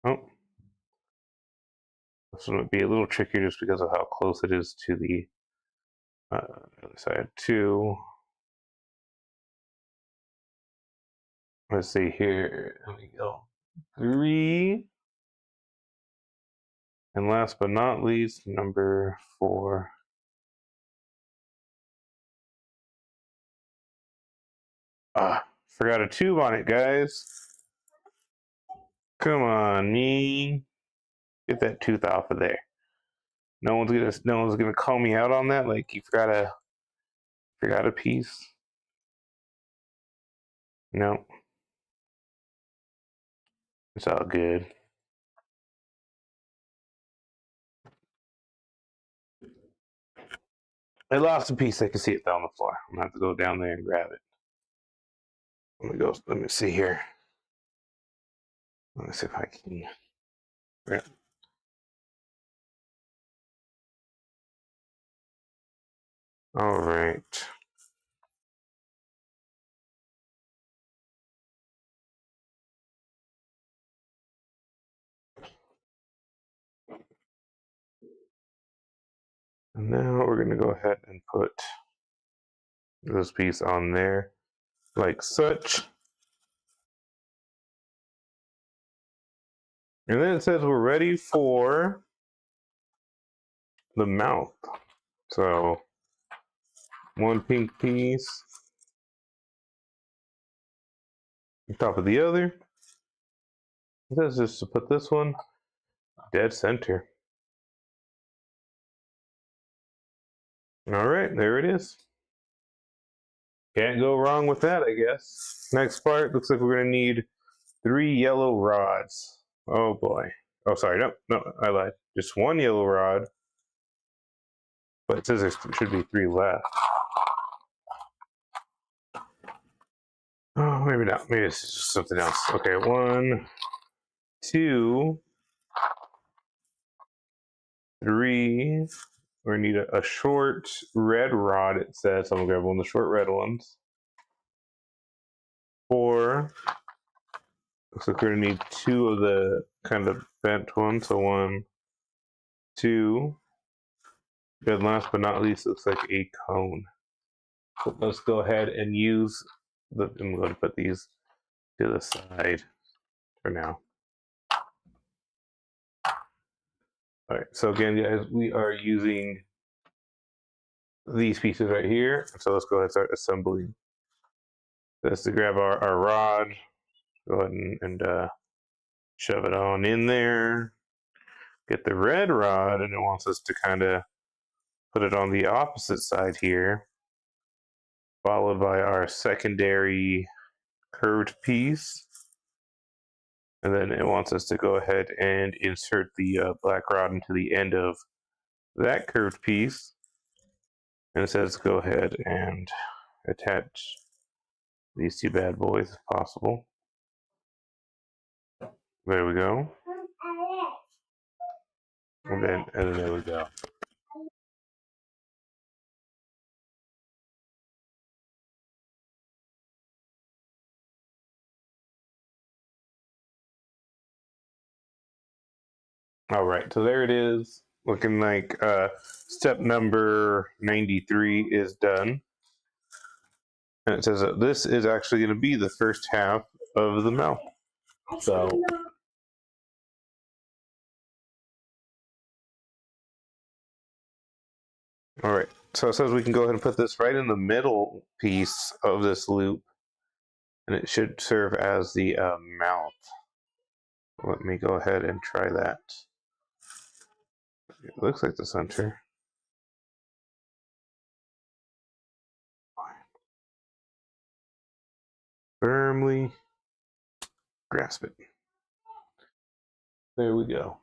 oh, this one would be a little trickier just because of how close it is to the other side. 2. Let's see here. Let me go. 3. And last but not least, number 4. Forgot a tube on it, guys. Come on, me. Get that tooth off of there. No one's gonna call me out on that. Like you forgot a piece. No, it's all good. I lost a piece. I can see it down the floor. I'm gonna have to go down there and grab it. Let me go. Let me see here. Let me see if I can. Yeah. All right. And now we're gonna go ahead and put this piece on there, like such. And then it says we're ready for the mouth. So one pink piece on top of the other. It says just to put this one dead center. All right, there it is. Can't go wrong with that, I guess. Next part, looks like we're gonna need 3 yellow rods. Oh boy. Oh, sorry, no, I lied. Just 1 yellow rod. But it says there should be 3 left. Oh, maybe not. Maybe it's just something else. Okay, 1, 2, 3. We're gonna need a short red rod, it says. I'm gonna grab one of the short red ones. 4. Looks like we're gonna need 2 of the kind of bent ones. So 1, 2. And last but not least, looks like a cone. So let's go ahead and use I'm going to put these to the side for now. All right, so again, guys, we are using these pieces right here. So let's go ahead and start assembling. That's to grab our rod, go ahead and shove it on in there. Get the red rod, and it wants us to kind of put it on the opposite side here, followed by our secondary curved piece. And then it wants us to go ahead and insert the black rod into the end of that curved piece. And it says go ahead and attach these 2 bad boys if possible. There we go. And then there we go. All right, so there it is. Looking like step number 93 is done. And it says that this is actually going to be the first half of the mouth. So, all right. So it says we can go ahead and put this right in the middle piece of this loop. And it should serve as the mouth. Let me go ahead and try that. It looks like the center. Firmly grasp it. There we go.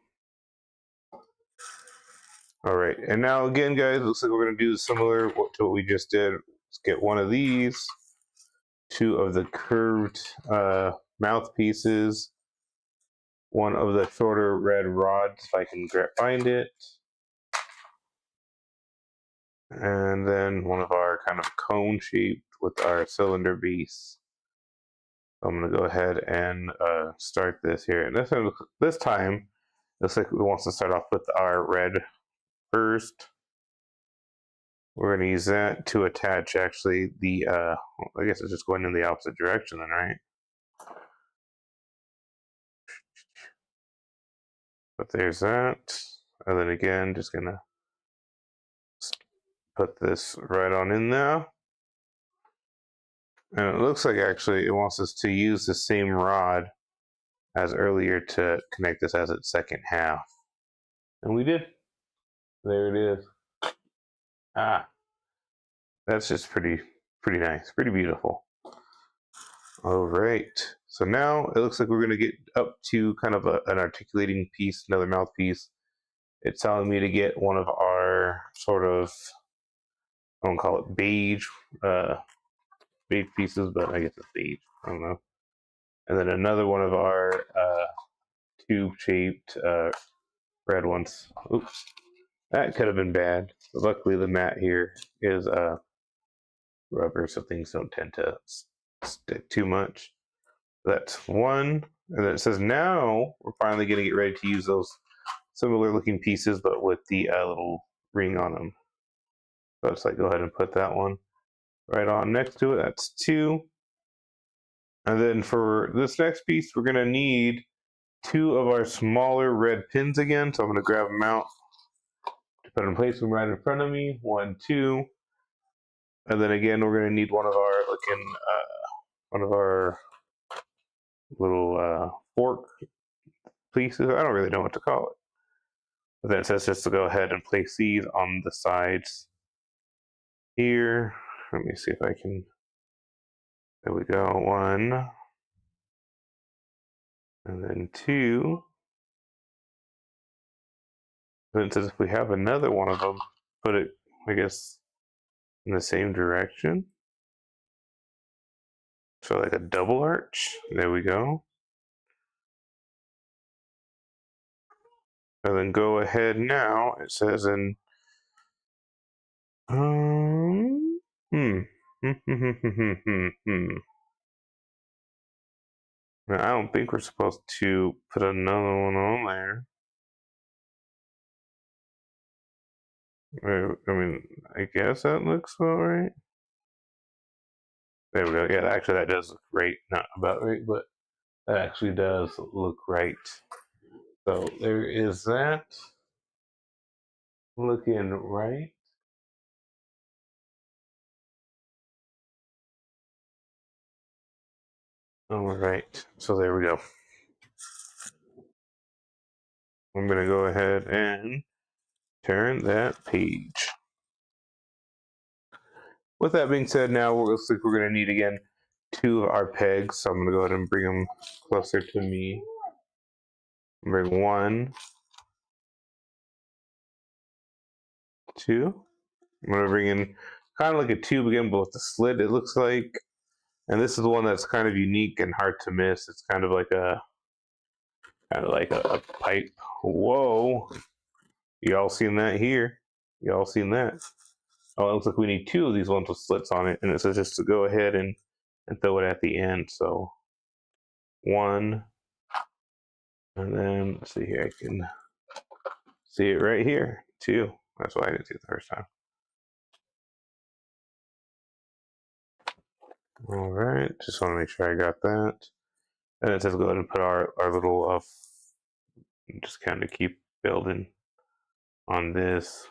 All right, and now again, guys, looks like we're going to do similar to what we just did. Let's get one of these, two of the curved mouthpieces, one of the shorter red rods, if I can find it, and then one of our kind of cone shaped with our cylinder base. I'm going to go ahead and start this here. And this time, looks like it wants to start off with our red first. We're going to use that to attach actually the, I guess it's just going in the opposite direction then, right? But there's that. And then again, just going to put this right on in there. And it looks like actually it wants us to use the same rod as earlier to connect this as its second half. And we did. There it is. Ah, that's just pretty nice, pretty beautiful. All right, so now it looks like we're going to get up to kind of an articulating piece, another mouthpiece. It's telling me to get one of our sort of, I don't call it beige pieces, but I guess it's beige. I don't know. And then another one of our tube-shaped red ones. Oops, that could have been bad. But luckily, the mat here is rubber, so things don't tend to stick too much. That's one. And then it says now we're finally going to get ready to use those similar looking pieces, but with the little ring on them. So let's go ahead and put that one right on next to it. That's two. And then for this next piece, we're going to need two of our smaller red pins again. So I'm going to grab them out to put in place them right in front of me. One, two. And then again, we're going to need one of our little fork pieces. I don't really know what to call it. But then it says just to go ahead and place these on the sides here. Let me see if I can. There we go. One. And then two. Then it says if we have another one of them, put it, I guess, in the same direction. So like a double arch. There we go. And then go ahead now. It says in hmm. Now, I don't think we're supposed to put another one on there. I mean, I guess that looks about right. There we go. Yeah, actually, that does look right. Not about right, but that actually does look right. So there is that. Looking right. All right. So there we go. I'm going to go ahead and turn that page. With that being said, now it looks like we're going to need again two of our pegs. So I'm going to go ahead and bring them closer to me. Bring one, two. I'm going to bring in kind of like a tube again, but with the slit, it looks like. And this is the one that's kind of unique and hard to miss. It's kind of like a pipe. Whoa. Y'all seen that here? Y'all seen that? Oh, it looks like we need two of these ones with slits on it. And it says just to go ahead and throw it at the end. So one. And then, let's see here. I can see it right here, 2. That's why I didn't see it the first time. All right, just want to make sure I got that. And it says go ahead and put our little, just kind of keep building on this.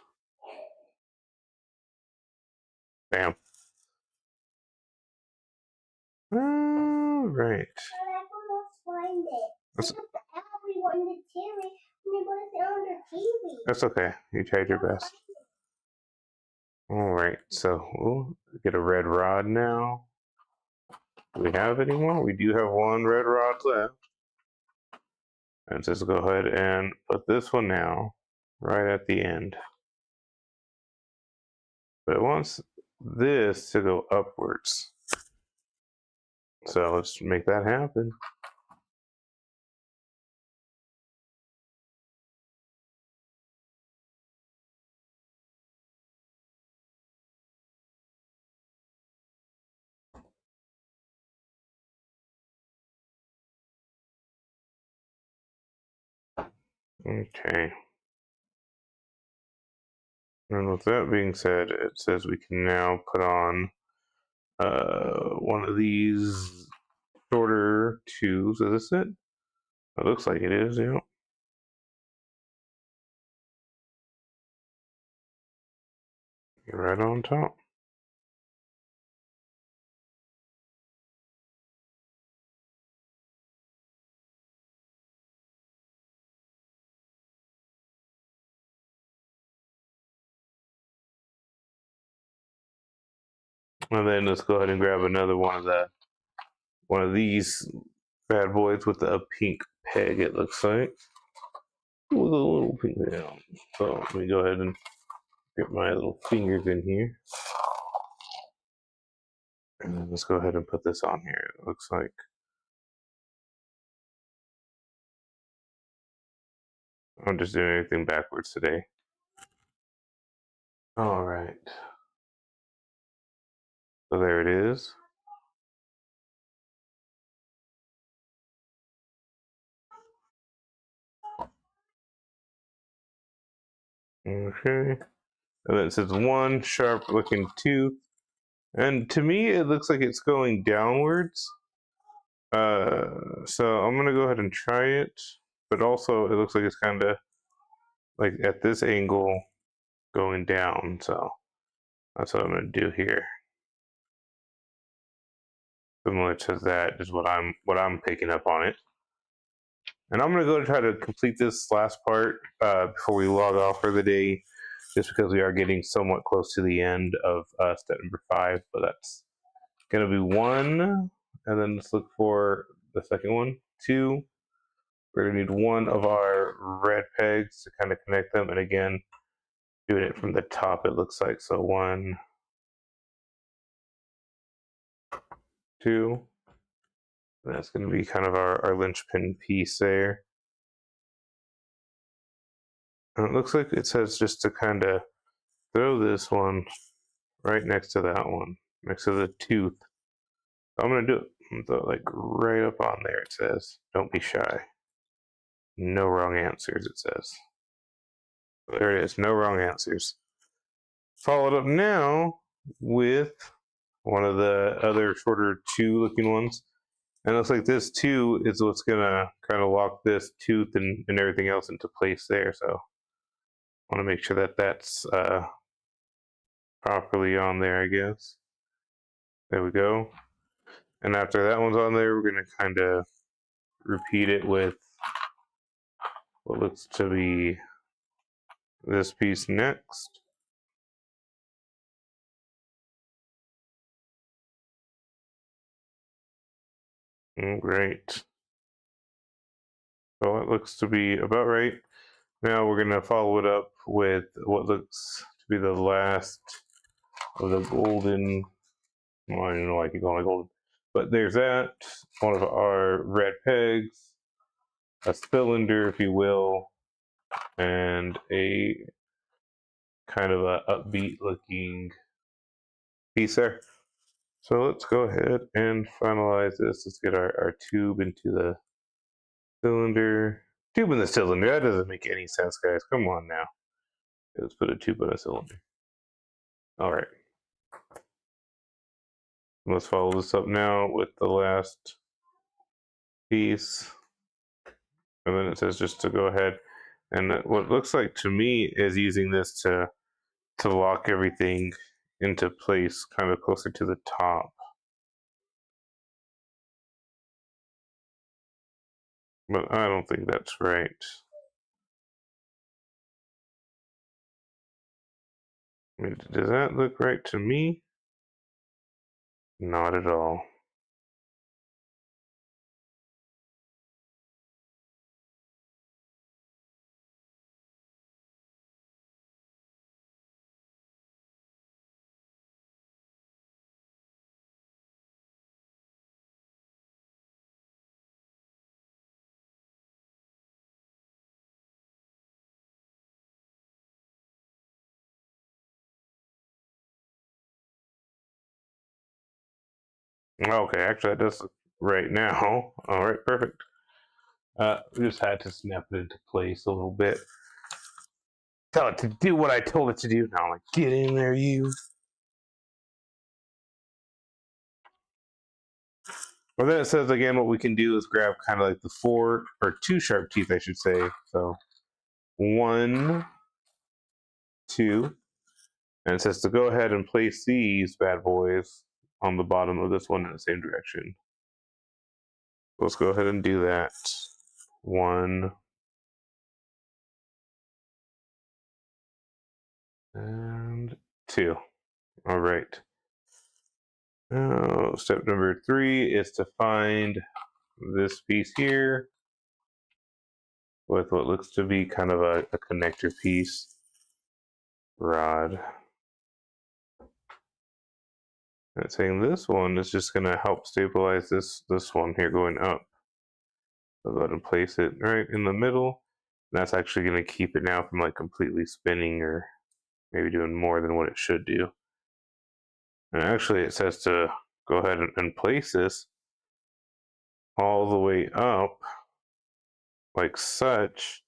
Bam. All right. Find it. That's, We wanted TV. We put it on the TV. that's okay. You tried your best. All right, so we'll get a red rod now. Do we have any more? We do have 1 red rod left. And just go ahead and put this one now, right at the end. But it wants this to go upwards. So let's make that happen. Okay. And with that being said, it says we can now put on one of these shorter tubes. Is this it? It looks like it is, yeah. Right on top. And then let's go ahead and grab another one of these bad boys with a pink peg, it looks like. With a little pink peg. So let me go ahead and get my little fingers in here. And then let's go ahead and put this on here. It looks like I'm just doing everything backwards today. All right. So there it is. Okay. And then it says 1 sharp looking tooth. And to me, it looks like it's going downwards. So I'm gonna go ahead and try it. But also, it looks like it's kind of like at this angle going down. So that's what I'm gonna do here. Similar to that is what I'm picking up on it. And I'm gonna go try to complete this last part before we log off for the day, just because we are getting somewhat close to the end of step number 5. But that's gonna be 1, and then let's look for the second one. 2. We're gonna need 1 of our red pegs to kind of connect them, and again, doing it from the top. It looks like so 1, 2. And that's gonna be kind of our linchpin piece there. And it looks like it says just to kind of throw this one right next to that one, next to the tooth. I'm gonna do it. So like right up on there, it says, "Don't be shy." No wrong answers. It says. There it is. No wrong answers. Followed up now with one of the other shorter 2 looking ones, and it looks like this 2 is what's gonna kind of lock this tooth and everything else into place there. So I want to make sure that that's properly on there, I guess. There we go. And after that one's on there, we're going to kind of repeat it with what looks to be this piece next. Great. So it looks to be about right. Now we're going to follow it up with what looks to be the last of the golden. Well, I don't know why I keep calling it golden. But there's that. One of our red pegs, a cylinder, if you will, and a kind of a upbeat looking piece there. So let's go ahead and finalize this. Let's get our tube into the cylinder. Tube in the cylinder. That doesn't make any sense, guys. Come on now. Let's put a tube in a cylinder. All right. Let's follow this up now with the last piece. And then it says just to go ahead. And what looks like to me is using this to lock everything into place kind of closer to the top. But I don't think that's right. I mean, does that look right to me? Not at all. Okay, actually, that does look right now. All right, perfect. We just had to snap it into place a little bit. Tell it to do what I told it to do. Now, like, get in there, you. Well, then it says again, what we can do is grab kind of like the 4 or 2 sharp teeth, I should say. So 1, 2, and it says to go ahead and place these bad boys on the bottom of this one in the same direction. Let's go ahead and do that. 1 and 2. All right. Now, step number 3 is to find this piece here with what looks to be kind of a connector piece rod. And it's saying this one is just going to help stabilize this one here going up. So go ahead and place it right in the middle. And that's actually going to keep it now from like completely spinning or maybe doing more than what it should do. And actually it says to go ahead and place this all the way up like such.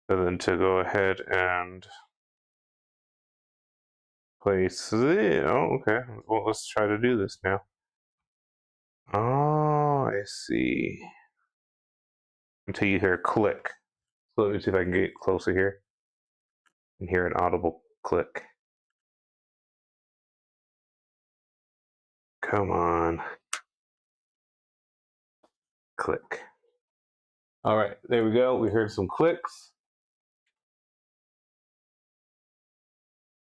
And then to go ahead and place it. Oh, okay. Well, let's try to do this now. Oh, I see. Until you hear a click. So let me see if I can get closer here and hear an audible click. Come on. Click. All right, there we go. We heard some clicks.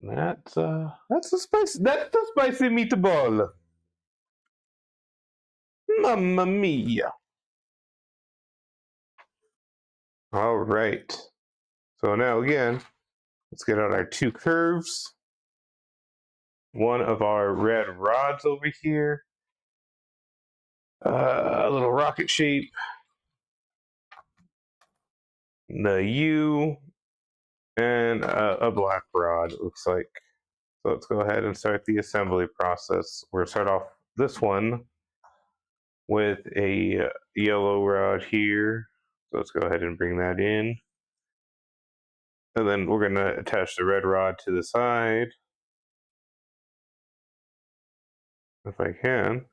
That's a spicy meatball. Mamma mia. All right. So now again, let's get out our 2 curves. One of our red rods over here. A little rocket shape. The U and a black rod, it looks like. So let's go ahead and start the assembly process. We're going to start off this one with a yellow rod here. So let's go ahead and bring that in. And then we're going to attach the red rod to the side, if I can.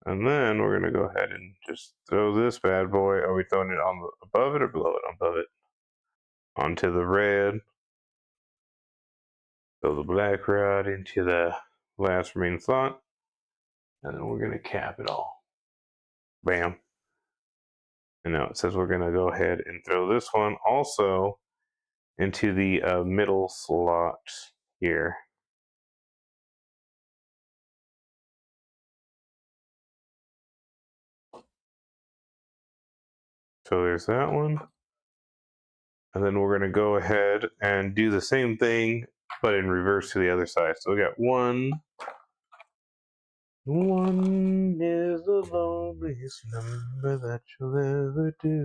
And then we're going to go ahead and just throw this bad boy. Are we throwing it on above it or below it? Above it. Onto the red. Throw the black rod into the last remaining slot. And then we're going to cap it all. Bam. And now it says we're going to go ahead and throw this one also into the middle slot here. So there's that one. And then we're going to go ahead and do the same thing, but in reverse to the other side. So we got 1. 1 is the loneliest number that you'll ever do.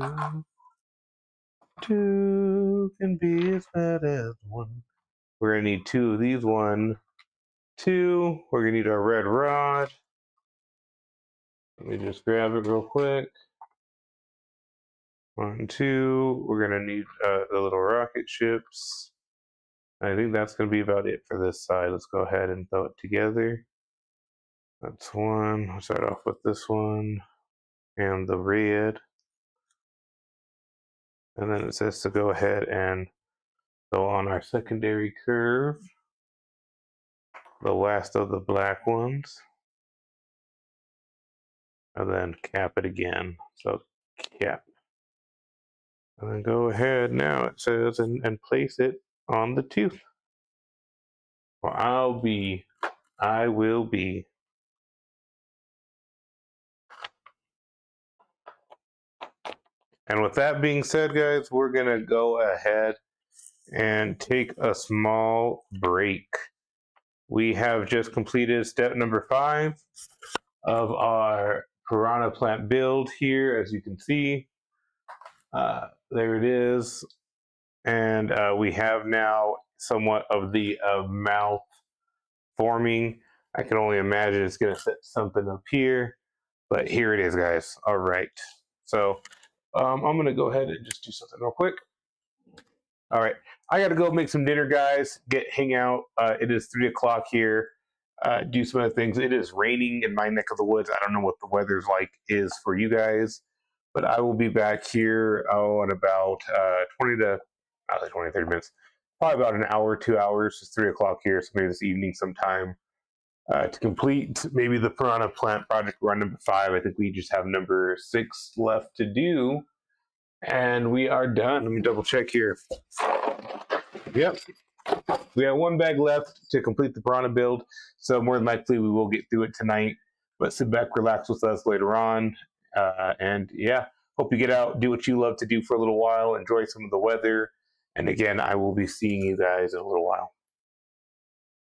2 can be as bad as 1. We're going to need 2 of these. 1, 2. We're going to need our red rod. Let me just grab it real quick. 1, 2. We're gonna need the little rocket ships. I think that's gonna be about it for this side. Let's go ahead and throw it together. That's one. I'll start off with this one and the red. And then it says to go ahead and go on our secondary curve. The last of the black ones. And then cap it again. So cap. And then go ahead now, it says, and place it on the tooth. Well, I will be. And with that being said, guys, we're going to go ahead and take a small break. We have just completed step number 5 of our piranha plant build here, as you can see. There it is. And we have now somewhat of the mouth forming. I can only imagine it's going to set something up here. But here it is, guys. All right. So I'm going to go ahead and just do something real quick. All right. I got to go make some dinner, guys. Hang out. It is 3 o'clock here. Do some other things. It is raining in my neck of the woods. I don't know what the weather's like is for you guys. But I will be back here in about 20 to 30 minutes. Probably about an hour, 2 hours. It's 3 o'clock here, so maybe this evening sometime. To complete maybe the piranha plant project, we're on number 5. I think we just have number 6 left to do, and we are done. Let me double check here. Yep, we have 1 bag left to complete the piranha build, so more than likely we will get through it tonight. But sit back, relax with us later on, and yeah, hope you get out, do what you love to do for a little while, enjoy some of the weather, and again, I will be seeing you guys in a little while.